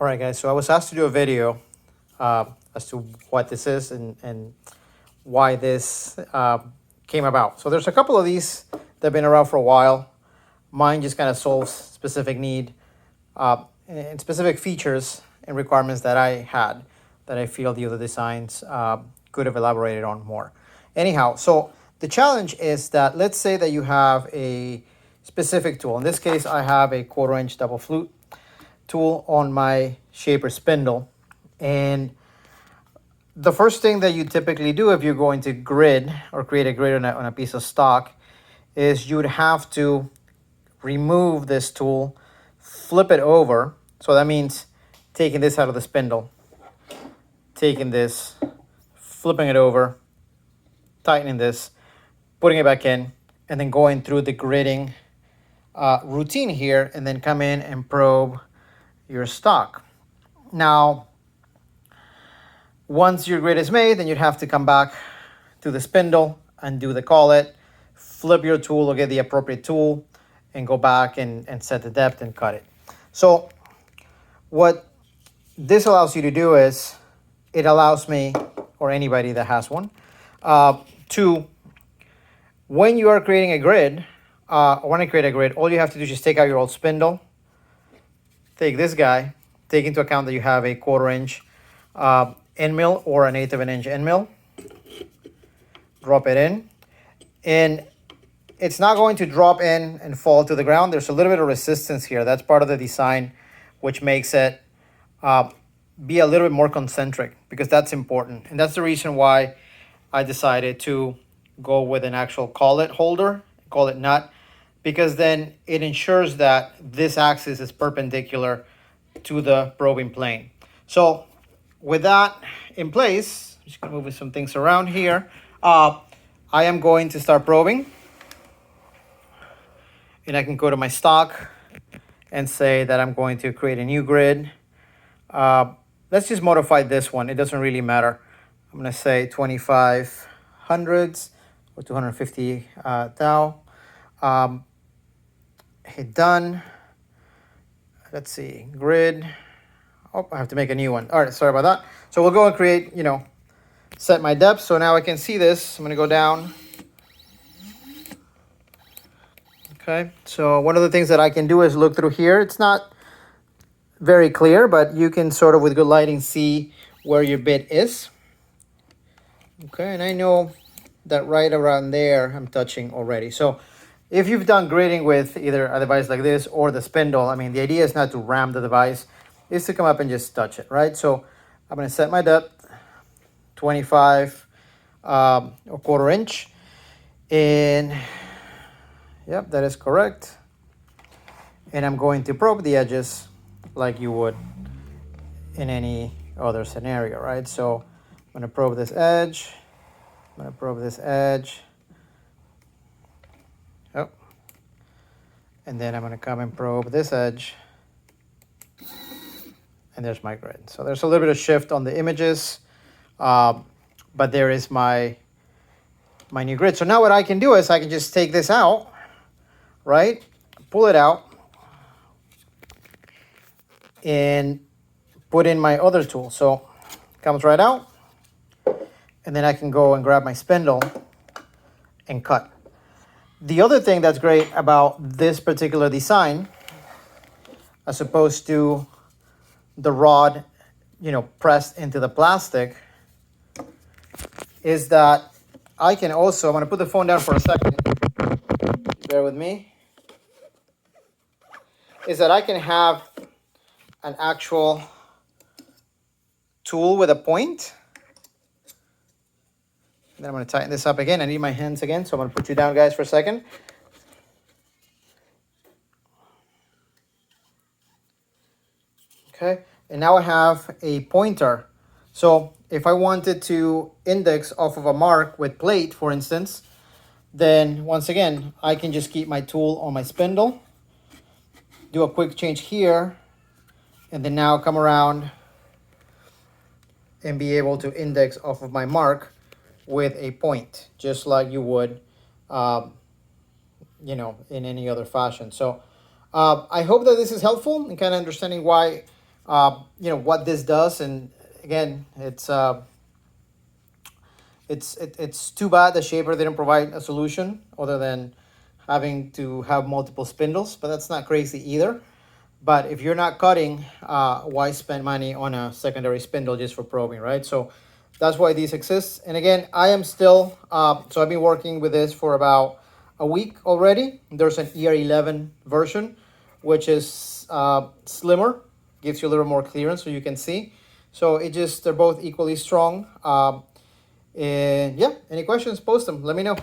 All right, guys, so I was asked to do a video as to what this is and why this came about. So there's a couple of these that have been around for a while. Mine just kind of solves specific need and specific features and requirements that I had that I feel the other designs could have elaborated on more. Anyhow, so the challenge is that let's say that you have a specific tool. In this case, I have a 1/4 inch double flute tool on my shaper spindle. And the first thing that you typically do if you're going to grid or create a grid on a piece of stock is you'd have to remove this tool, flip it over. So that means taking this out of the spindle, taking this, flipping it over, tightening this, putting it back in, and then going through the gridding routine here, and then come in and probe your stock. Now, once your grid is made, then you'd have to come back to the spindle and do the collet, flip your tool or get the appropriate tool, and go back and set the depth and cut it. So what this allows you to do is, it allows me, or anybody that has one, to, when you are creating a grid, or when I create a grid, all you have to do is just take out your old spindle, take this guy, take into account that you have a 1/4 inch end mill or an 1/8 of an inch end mill, drop it in, and it's not going to drop in and fall to the ground. There's a little bit of resistance here. That's part of the design, which makes it be a little bit more concentric, because that's important. And that's the reason why I decided to go with an actual collet holder, collet nut, because then it ensures that this axis is perpendicular to the probing plane. So with that in place, I'm just gonna move some things around here. I am going to start probing, and I can go to my stock and say that I'm going to create a new grid. Let's just modify this one. It doesn't really matter. I'm gonna say 25 hundredths or 250 thou. Hit done. Let's see, grid. Oh, I have to make a new one. All right, sorry about that. So we'll go and create, set my depth. So now I can see this. I'm gonna go down. Okay, so one of the things that I can do is look through here. It's not very clear, but you can sort of, with good lighting, see where your bit is. Okay, and I know that right around there I'm touching already. So if you've done grading with either a device like this or the spindle, I mean, the idea is not to ram the device, is to come up and just touch it, right? So I'm gonna set my depth, 25 or 1/4 inch. And yep, that is correct. And I'm going to probe the edges like you would in any other scenario, right? So I'm gonna probe this edge. I'm gonna probe this edge. Yep. And then I'm gonna come and probe this edge. And there's my grid. So there's a little bit of shift on the images, but there is my new grid. So now what I can do is I can just take this out, right? Pull it out and put in my other tool. So it comes right out, and then I can go and grab my spindle and cut. The other thing that's great about this particular design, as opposed to the rod, pressed into the plastic, is that I can also, I'm gonna put the phone down for a second, bear with me, is that I can have an actual tool with a point. And then I'm gonna tighten this up again. I need my hands again, so I'm gonna put you down, guys, for a second. Okay, and now I have a pointer. So if I wanted to index off of a mark with plate, for instance, then once again, I can just keep my tool on my spindle, do a quick change here, and then now come around and be able to index off of my mark with a point, just like you would, in any other fashion. So I hope that this is helpful in kind of understanding why what this does. And again, it's too bad the shaper didn't provide a solution other than having to have multiple spindles, but that's not crazy either. But if you're not cutting, why spend money on a secondary spindle just for probing, right? So that's why these exist. And again, I am still, so I've been working with this for about a week already. There's an ER11 version, which is slimmer, gives you a little more clearance so you can see. So they're both equally strong. And yeah, any questions, post them, let me know.